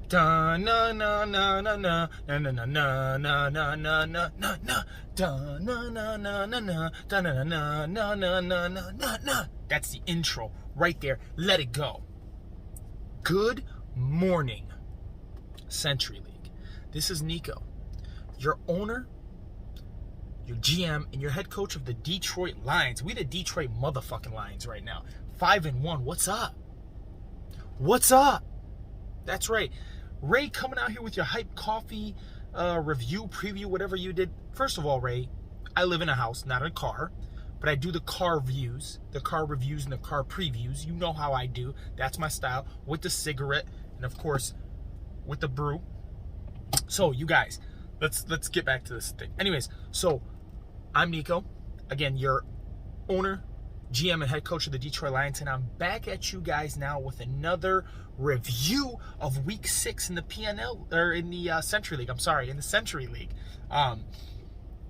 Da na na na na na na na na na na na na na na da na na na na na da na na na na na na na. That's the intro right there. Let it go. Good morning, Century League. This is Nico, your owner, your GM, and your head coach of the Detroit Lions. We the Detroit motherfucking Lions right now. 5-1. What's up? What's up? That's right. Ray coming out here with your hype coffee review, preview, whatever you did. First of all, Ray, I live in a house, not a car, but I do the car reviews and the car previews. You know how I do. That's my style, with the cigarette and, of course, with the brew. So, you guys, let's get back to this thing. Anyways, so I'm Nico, again, your owner, GM, and head coach of the Detroit Lions, and I'm back at you guys now with another review of Week 6 in the PNL, or in the Century League. I'm sorry, in the Century League.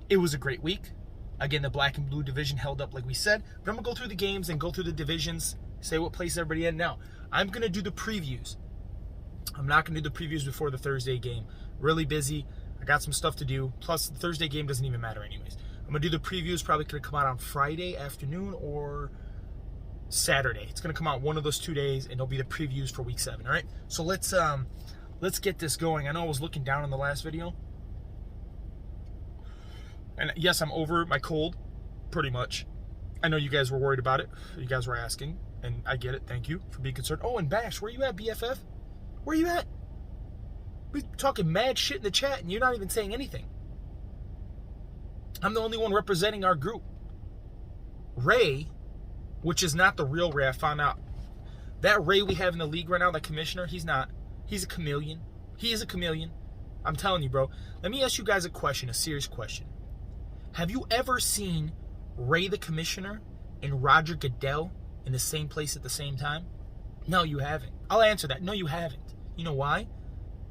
It was a great week. Again, the black and blue division held up like we said, but I'm going to go through the games and go through the divisions, say what place everybody in. Now, I'm going to do the previews. I'm not going to do the previews before the Thursday game. Really busy. I got some stuff to do. Plus, the Thursday game doesn't even matter anyways. I'm going to do the previews, probably going to come out on Friday afternoon or Saturday. It's going to come out one of those 2 days, and it'll be the previews for Week 7, all right? So let's get this going. I know I was looking down in the last video. And yes, I'm over my cold, pretty much. I know you guys were worried about it. You guys were asking, and I get it. Thank you for being concerned. Oh, and Bash, where you at, BFF? Where you at? We're talking mad shit in the chat, and you're not even saying anything. I'm the only one representing our group. Ray, which is not the real Ray, I found out. That Ray we have in the league right now, the commissioner, he's not. He's a chameleon. He is a chameleon. I'm telling you, bro. Let me ask you guys a question, a serious question. Have you ever seen Ray the commissioner and Roger Goodell in the same place at the same time? No, you haven't. I'll answer that. No, you haven't. You know why?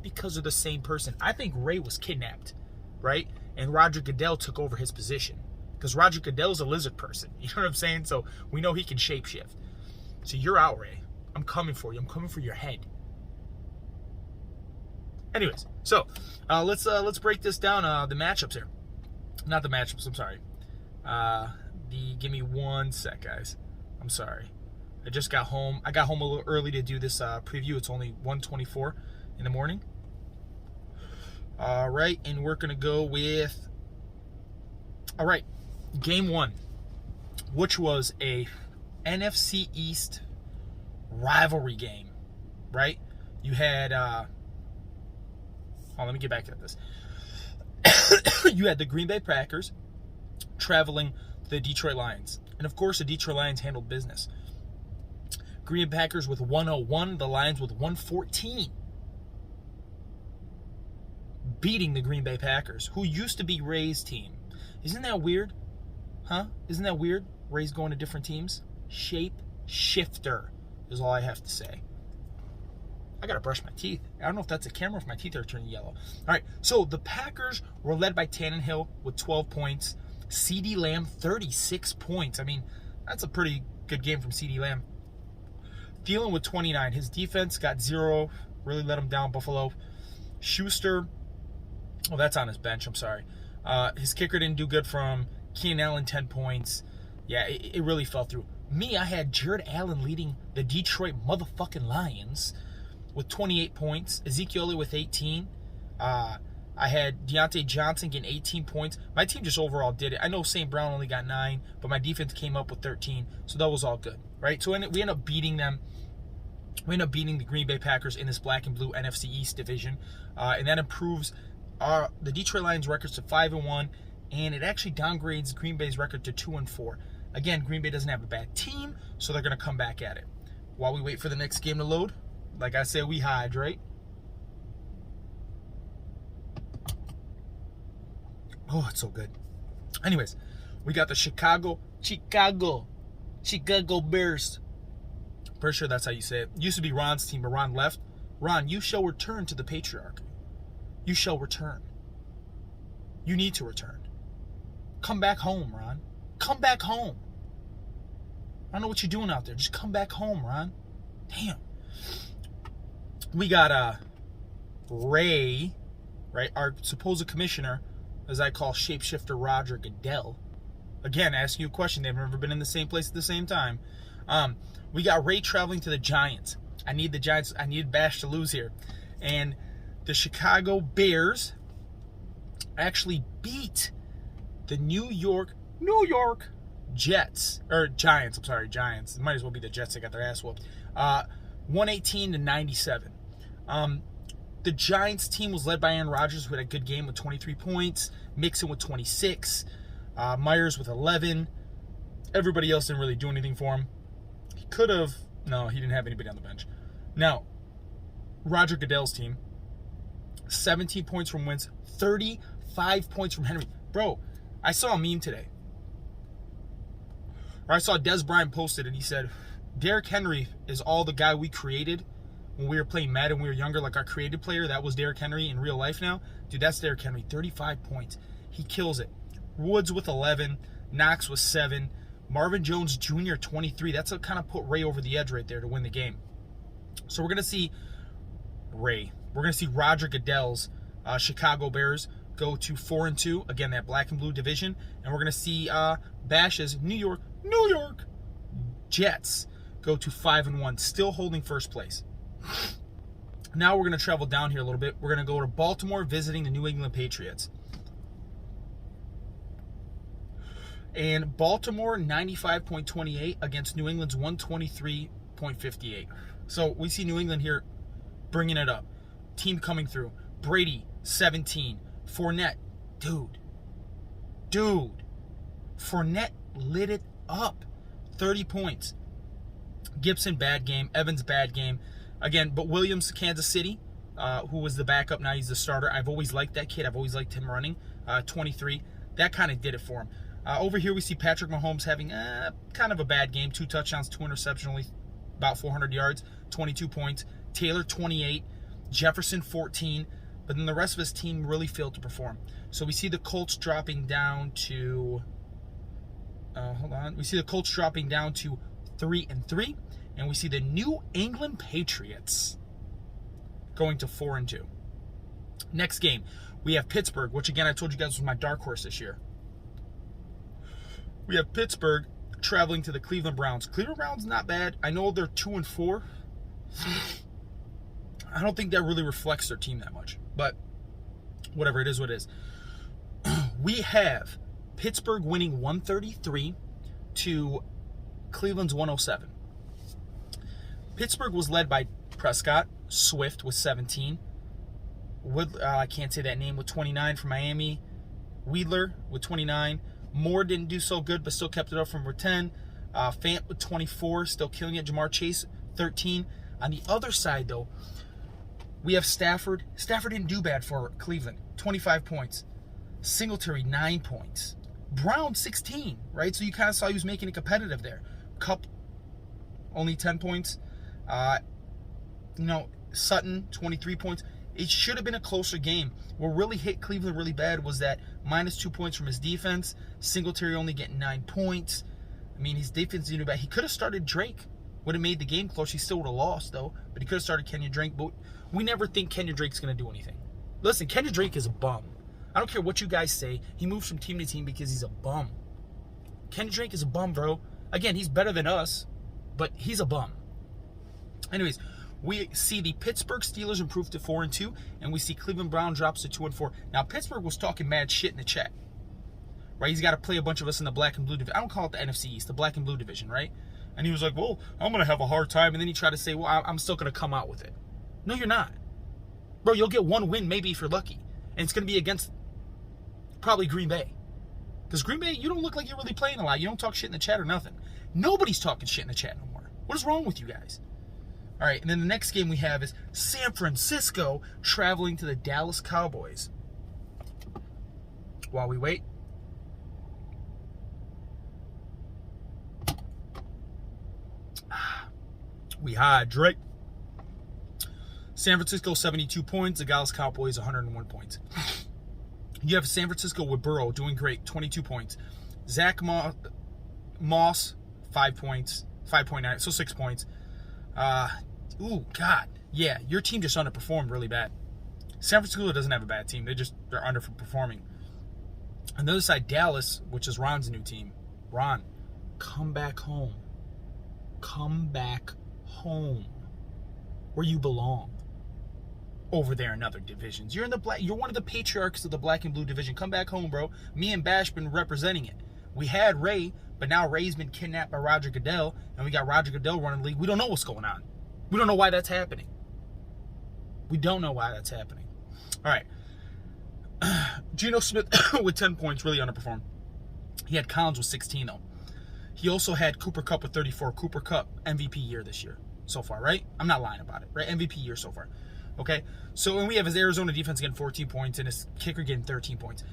Because they're the same person. I think Ray was kidnapped, right? And Roger Goodell took over his position. Because Roger Goodell's a lizard person. You know what I'm saying? So we know he can shapeshift. So you're out, Ray. I'm coming for you. I'm coming for your head. Anyways, so let's break this down. The matchups here. Not the matchups, I'm sorry. Give me 1 sec, guys. I'm sorry. I just got home. I got home a little early to do this preview. It's only 1:24 in the morning. All right, and we're going to go with, all right, Game 1, which was a NFC East rivalry game, right? You had, let me get back to this. You had the Green Bay Packers traveling to the Detroit Lions. And, of course, the Detroit Lions handled business. Green Bay Packers with 101, the Lions with 114. Beating the Green Bay Packers, who used to be Ray's team. Isn't that weird? Huh? Isn't that weird? Ray's going to different teams? Shape shifter is all I have to say. I gotta brush my teeth. I don't know if that's a camera, if my teeth are turning yellow. All right, so the Packers were led by Tannehill with 12 points. CeeDee Lamb, 36 points. I mean, that's a pretty good game from CeeDee Lamb. Thielen with 29. His defense got 0. Really let him down, Buffalo. Schuster, oh, that's on his bench, I'm sorry. His kicker didn't do good from Keenan Allen, 10 points. Yeah, it really fell through. Me, I had Jared Allen leading the Detroit motherfucking Lions with 28 points. Ezekiel with 18. I had Deontay Johnson getting 18 points. My team just overall did it. I know St. Brown only got 9, but my defense came up with 13, so that was all good, right? So we end up beating them. We end up beating the Green Bay Packers in this black and blue NFC East division, and that improves the Detroit Lions records to 5-1, and it actually downgrades Green Bay's record to 2-4. Again, Green Bay doesn't have a bad team, so they're going to come back at it. While we wait for the next game to load, like I said, we hydrate. Oh, it's so good. Anyways, we got the Chicago Bears. Pretty sure that's how you say it. Used to be Ron's team, but Ron left. Ron, you shall return to the patriarchy. You shall return. You need to return. Come back home, Ron. Come back home. I don't know what you're doing out there. Just come back home, Ron. Damn. We got Ray, right, our supposed commissioner, as I call shapeshifter Roger Goodell. Again, asking you a question. They've never been in the same place at the same time. We got Ray traveling to the Giants. I need the Giants. I need Bash to lose here. And the Chicago Bears actually beat the New York Jets. Or Giants. I'm sorry, Giants. It might as well be the Jets that got their ass whooped. 118-97. The Giants team was led by Aaron Rodgers, who had a good game with 23 points. Mixon with 26. Myers with 11. Everybody else didn't really do anything for him. He could have. No, he didn't have anybody on the bench. Now, Roger Goodell's team, 17 points from Wentz, 35 points from Henry. Bro, I saw a meme today. Or I saw Des Bryant posted, and he said, Derrick Henry is all the guy we created when we were playing Madden when we were younger, like our creative player. That was Derrick Henry in real life now. Dude, that's Derrick Henry. 35 points. He kills it. Woods with 11. Knox with 7. Marvin Jones Jr., 23. That's what kind of put Ray over the edge right there to win the game. So we're going to see Ray. We're going to see Roger Goodell's Chicago Bears go to 4-2. Again, that black and blue division. And we're going to see Bash's New York Jets go to 5-1, still holding first place. Now we're going to travel down here a little bit. We're going to go to Baltimore visiting the New England Patriots. And Baltimore 95.28 against New England's 123.58. So we see New England here bringing it up. Team coming through. Brady, 17. Fournette, dude. Fournette lit it up. 30 points. Gibson, bad game. Evans, bad game. Again, but Williams, Kansas City, who was the backup, now he's the starter. I've always liked that kid. I've always liked him running. 23. That kind of did it for him. Over here we see Patrick Mahomes having kind of a bad game. 2 touchdowns, 2 interceptions, only about 400 yards, 22 points. Taylor, 28. Jefferson, 14. But then the rest of his team really failed to perform. So we see the Colts dropping down to... We see the Colts dropping down to 3-3. And we see the New England Patriots going to 4-2. Next game, we have Pittsburgh, which again I told you guys was my dark horse this year. We have Pittsburgh traveling to the Cleveland Browns. Cleveland Browns not bad. I know they're 2-4. I don't think that really reflects their team that much. But whatever, it is what it is. We have Pittsburgh winning 133 to Cleveland's 107. Pittsburgh was led by Prescott, Swift with 17. I can't say that name, with 29 from Miami. Wheeler with 29. Moore didn't do so good, but still kept it up from 10. Fant with 24, still killing it. Jamar Chase, 13. On the other side, though, we have Stafford. Stafford didn't do bad for Cleveland. 25 points. Singletary, 9 points. Brown, 16, right? So you kind of saw he was making it competitive there. Kupp, only 10 points. Sutton, 23 points. It should have been a closer game. What really hit Cleveland really bad was that -2 points from his defense. Singletary only getting 9 points. I mean, his defense didn't do bad. He could have started Drake. Would have made the game close. He still would have lost, though. But he could have started Kenyon Drake. But we never think Kenyon Drake's going to do anything. Listen, Kenyon Drake is a bum. I don't care what you guys say. He moves from team to team because he's a bum. Kenyon Drake is a bum, bro. Again, he's better than us, but he's a bum. Anyways, we see the Pittsburgh Steelers improve to 4-2, and we see Cleveland Brown drops to 2-4. Now, Pittsburgh was talking mad shit in the chat, right? He's got to play a bunch of us in the black and blue division. I don't call it the NFC East, the black and blue division, right? And he was like, well, I'm going to have a hard time. And then he tried to say, well, I'm still going to come out with it. No, you're not. Bro, you'll get one win maybe if you're lucky. And it's going to be against probably Green Bay. Because Green Bay, you don't look like you're really playing a lot. You don't talk shit in the chat or nothing. Nobody's talking shit in the chat no more. What is wrong with you guys? All right, and then the next game we have is San Francisco traveling to the Dallas Cowboys. While we wait. We hydrate. San Francisco, 72 points. The Dallas Cowboys, 101 points. You have San Francisco with Burrow doing great, 22 points. Zach Moss, 5 points. 5.9, so 6 points. God. Yeah, your team just underperformed really bad. San Francisco doesn't have a bad team. They're underperforming. On the other side, Dallas, which is Ron's new team. Ron, come back home. Come back home where you belong. Over there in other divisions. You're one of the patriarchs of the black and blue division. Come back home, bro. Me and Bash been representing it. We had Ray, but now Ray's been kidnapped by Roger Goodell, and we got Roger Goodell running the league. We don't know what's going on. We don't know why that's happening. We don't know why that's happening. All right. Geno Smith with 10 points really underperformed. He had Collins with 16, though. He also had Cooper Kupp with 34. Cooper Kupp, MVP year this year so far, right? I'm not lying about it, right? MVP year so far. Okay? So, and we have his Arizona defense getting 14 points and his kicker getting 13 points.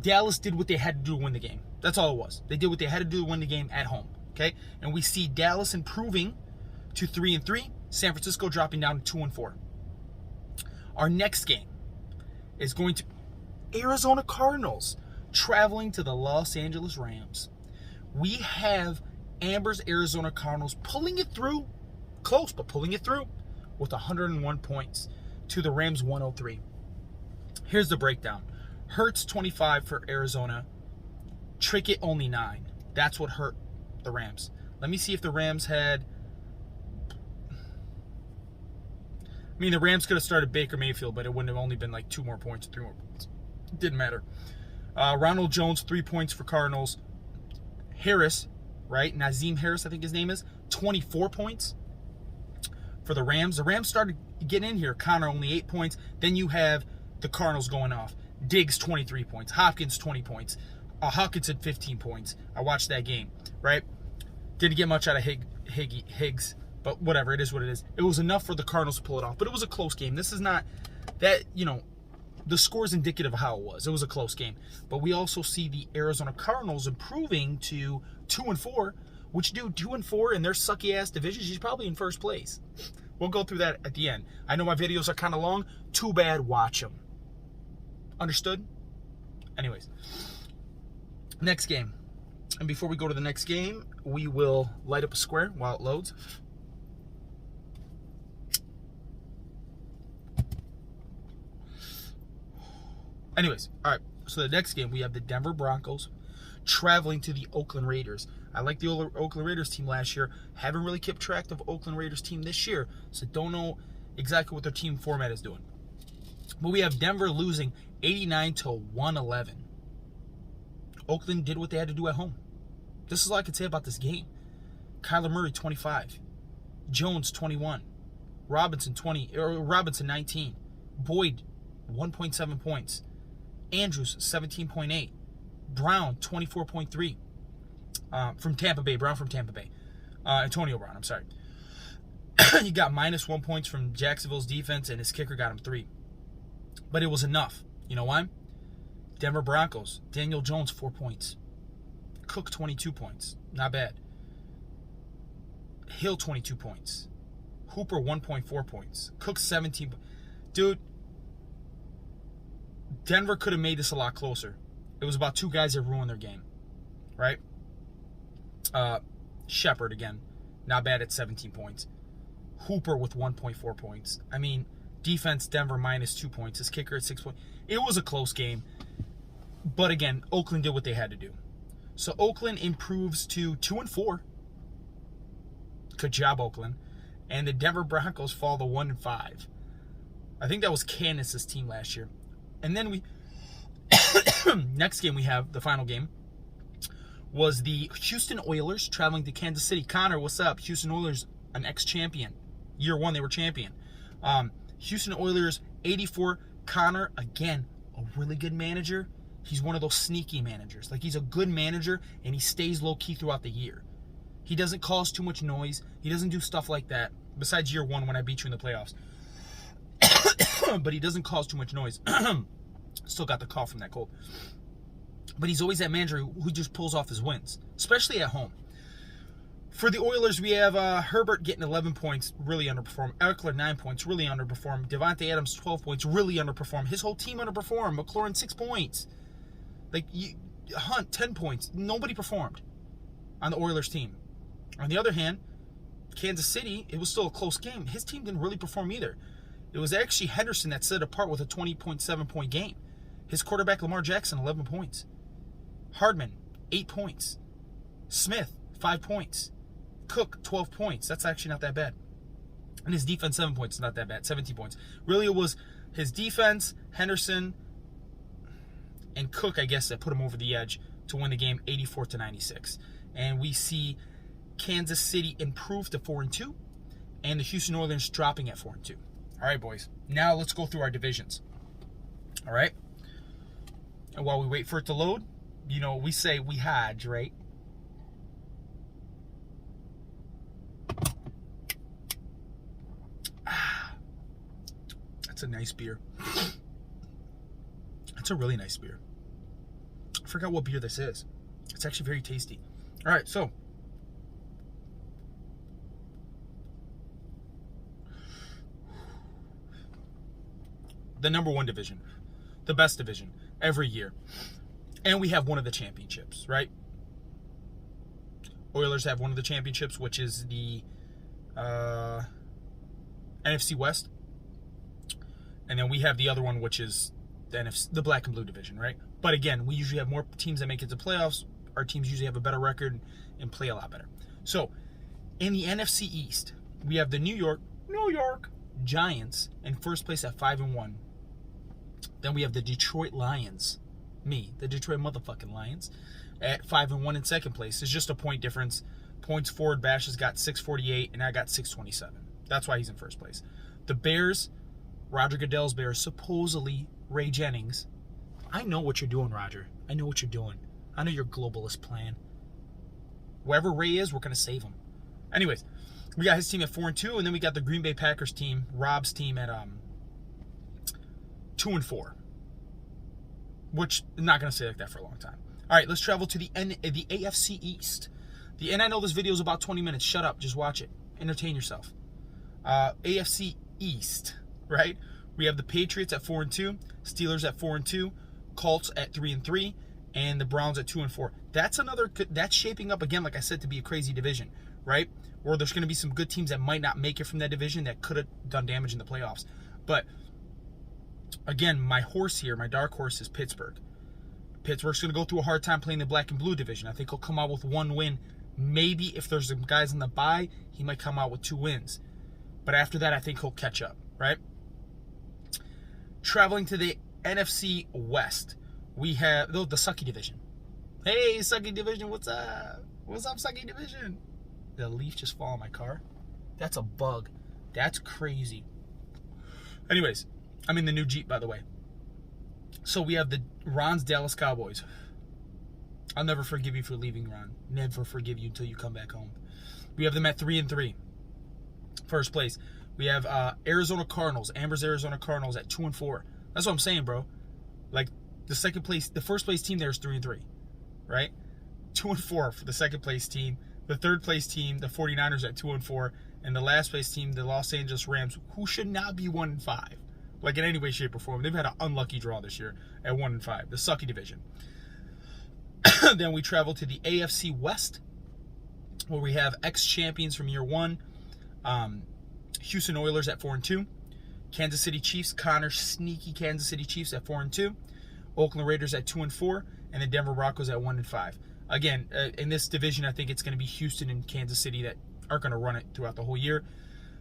Dallas did what they had to do to win the game. That's all it was. They did what they had to do to win the game at home. Okay? And we see Dallas improving to 3-3, San Francisco dropping down to 2-4. Our next game is going to Arizona Cardinals traveling to the Los Angeles Rams. We have Amber's Arizona Cardinals pulling it through, close, but pulling it through with 101 points to the Rams 103. Here's the breakdown. Hurts 25 for Arizona. Trickett only 9. That's what hurt the Rams. Let me see if the Rams had... I mean, the Rams could have started Baker Mayfield, but it wouldn't have only been like 2 more points or 3 more points. It didn't matter. Ronald Jones, 3 points for Cardinals. Harris, right? Nazim Harris, I think his name is. 24 points for the Rams. The Rams started getting in here. Connor only 8 points. Then you have the Cardinals going off. Diggs, 23 points. Hopkins, 20 points. Hawkinson, 15 points. I watched that game, right? Didn't get much out of Higgs, but whatever. It is what it is. It was enough for the Cardinals to pull it off, but it was a close game. This is not that, the score is indicative of how it was. It was a close game. But we also see the Arizona Cardinals improving to 2-4, which, dude, 2-4 in their sucky-ass divisions, he's probably in first place. We'll go through that at the end. I know my videos are kind of long. Too bad, watch them. Understood? Anyways. Next game. And before we go to the next game, we will light up a square while it loads. Anyways, all right. So the next game, we have the Denver Broncos traveling to the Oakland Raiders. I like the Oakland Raiders team last year. Haven't really kept track of Oakland Raiders team this year, so don't know exactly what their team format is doing. But we have Denver losing 89-111. Oakland did what they had to do at home. This is all I can say about this game. Kyler Murray, 25. Jones, 21. Robinson, 19. Boyd, 1.7 points. Andrews, 17.8. Brown, 24.3. From Tampa Bay. Brown from Tampa Bay. Antonio Brown, I'm sorry. He got -1 points from Jacksonville's defense, and his kicker got him 3. But it was enough. You know why? Denver Broncos. Daniel Jones, 4 points. Cook, 22 points. Not bad. Hill, 22 points. Hooper, 1.4 points. Cook, 17. Dude, Denver could have made this a lot closer. It was about 2 guys that ruined their game. Right? Shepard, again, not bad at 17 points. Hooper with 1.4 points. I mean, defense, Denver -2 points. His kicker at 6 points. It was a close game. But again, Oakland did what they had to do. So Oakland improves to 2-4. Good job, Oakland. And the Denver Broncos fall to 1-5. I think that was Candace's team last year. And then we next game we have, the final game, was the Houston Oilers traveling to Kansas City. Connor, what's up? Houston Oilers, an ex-champion. Year 1, they were champion. Houston Oilers, 84. Connor, again, a really good manager. He's one of those sneaky managers. Like, he's a good manager, and he stays low-key throughout the year. He doesn't cause too much noise. He doesn't do stuff like that, besides year 1 when I beat you in the playoffs. But he doesn't cause too much noise. Still got the cough from that cold. But he's always that manager who just pulls off his wins, especially at home. For the Oilers, we have Herbert getting 11 points, really underperformed. Eckler, 9 points, really underperformed. Devontae Adams, 12 points, really underperformed. His whole team underperformed. McLaurin, 6 points. Hunt, 10 points. Nobody performed on the Oilers team. On the other hand, Kansas City, it was still a close game. His team didn't really perform either. It was actually Henderson that set it apart with a 20.7-point game. His quarterback, Lamar Jackson, 11 points. Hardman, 8 points. Smith, 5 points. Cook, 12 points. That's actually not that bad. And his defense, 7 points. Not that bad. 17 points. Really, it was his defense, Henderson, and Cook, I guess, that put him over the edge to win the game 84-96. And we see Kansas City improve to 4-2, and the Houston Oilers dropping at 4-2. All right, boys. Now let's go through our divisions. All right? And while we wait for it to load, you know, we say we hedge, right? That's a nice beer. That's a really nice beer. I forgot what beer this is. It's actually very tasty. All right, so the number one division, the best division every year. And we have one of the championships, right? Oilers have one of the championships, which is the NFC West. And then we have the other one, which is the black and blue division, right? But again, we usually have more teams that make it to playoffs. Our teams usually have a better record and play a lot better. So, in the NFC East, we have the New York Giants in first place at 5-1. Then we have the Detroit Lions, the Detroit motherfucking Lions, at 5-1 in second place. It's just a point difference. Points forward, Bash has got 648, and I got 627. That's why he's in first place. The Bears, Roger Goodell's Bears, supposedly Ray Jennings. I know what you're doing, Roger. I know what you're doing. I know your globalist plan. Wherever Ray is, we're going to save him. Anyways, we got his team at 4-2, and then we got the Green Bay Packers team, Rob's team, at 2-4. Which, I'm not going to say like that for a long time. All right, let's travel to the AFC East. And I know this video is about 20 minutes. Shut up. Just watch it. Entertain yourself. AFC East, right? We have the Patriots at 4-2, Steelers at 4-2, Colts at 3-3, and the Browns at 2-4. That's shaping up again, like I said, to be a crazy division, right? Where there's going to be some good teams that might not make it from that division that could have done damage in the playoffs. But again, my dark horse is Pittsburgh. Pittsburgh's going to go through a hard time playing the black and blue division. I think he'll come out with one win. Maybe if there's some guys in the bye, he might come out with 2 wins. But after that, I think he'll catch up, right? Traveling to the NFC West, we have the sucky division. Hey, sucky division, what's up? What's up, sucky division? Did a leaf just fall on my car? That's a bug. That's crazy. Anyways, I'm in the new Jeep, by the way. So we have Ron's Dallas Cowboys. I'll never forgive you for leaving, Ron. Never forgive you until you come back home. We have them at 3-3. First place. We have Arizona Cardinals, Amber's Arizona Cardinals at 2-4. That's what I'm saying, bro. Like the first place team there is 3-3, right? 2-4 for the second place team. The third place team, the 49ers at 2-4, and the last place team, the Los Angeles Rams, who should not be 1-5, like in any way, shape, or form. They've had an unlucky draw this year at 1-5, the sucky division. Then we travel to the AFC West, where we have ex-champions from year one. Houston Oilers at 4-2, Kansas City Chiefs, Connor's sneaky Kansas City Chiefs at 4-2, Oakland Raiders at 2-4, and the Denver Broncos at 1-5. Again, in this division, I think it's going to be Houston and Kansas City that are going to run it throughout the whole year.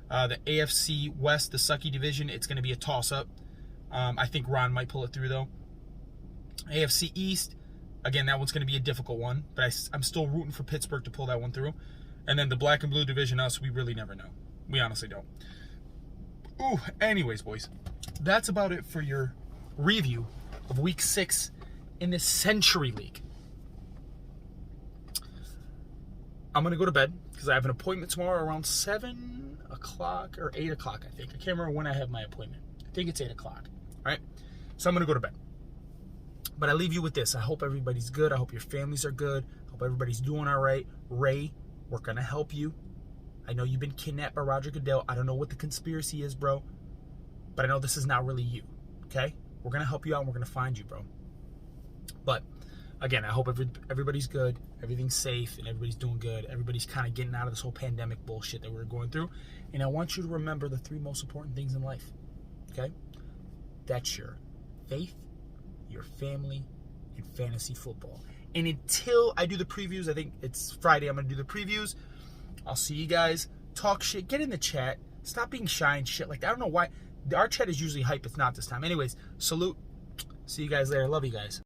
The AFC West, the sucky division, it's going to be a toss-up. I think Ron might pull it through, though. AFC East, again, that one's going to be a difficult one, but I'm still rooting for Pittsburgh to pull that one through. And then the black and blue division, us, we really never know. We honestly don't. Ooh, anyways, boys, that's about it for your review of Week 6 in the Century League. I'm going to go to bed because I have an appointment tomorrow around 7 o'clock or 8 o'clock, I think. I can't remember when I have my appointment. I think it's 8 o'clock, all right? So I'm going to go to bed. But I leave you with this. I hope everybody's good. I hope your families are good. I hope everybody's doing all right. Ray, we're going to help you. I know you've been kidnapped by Roger Goodell. I don't know what the conspiracy is, bro. But I know this is not really you, okay? We're going to help you out and we're going to find you, bro. But, again, I hope everybody's good, everything's safe, and everybody's doing good. Everybody's kind of getting out of this whole pandemic bullshit that we're going through. And I want you to remember the 3 most important things in life. Okay? That's your faith, your family, and fantasy football. And until I do the previews, I think it's Friday, I'm going to do the previews. I'll see you guys. Talk shit. Get in the chat. Stop being shy and shit like that. I don't know why. Our chat is usually hype. It's not this time. Anyways, salute. See you guys later. Love you guys.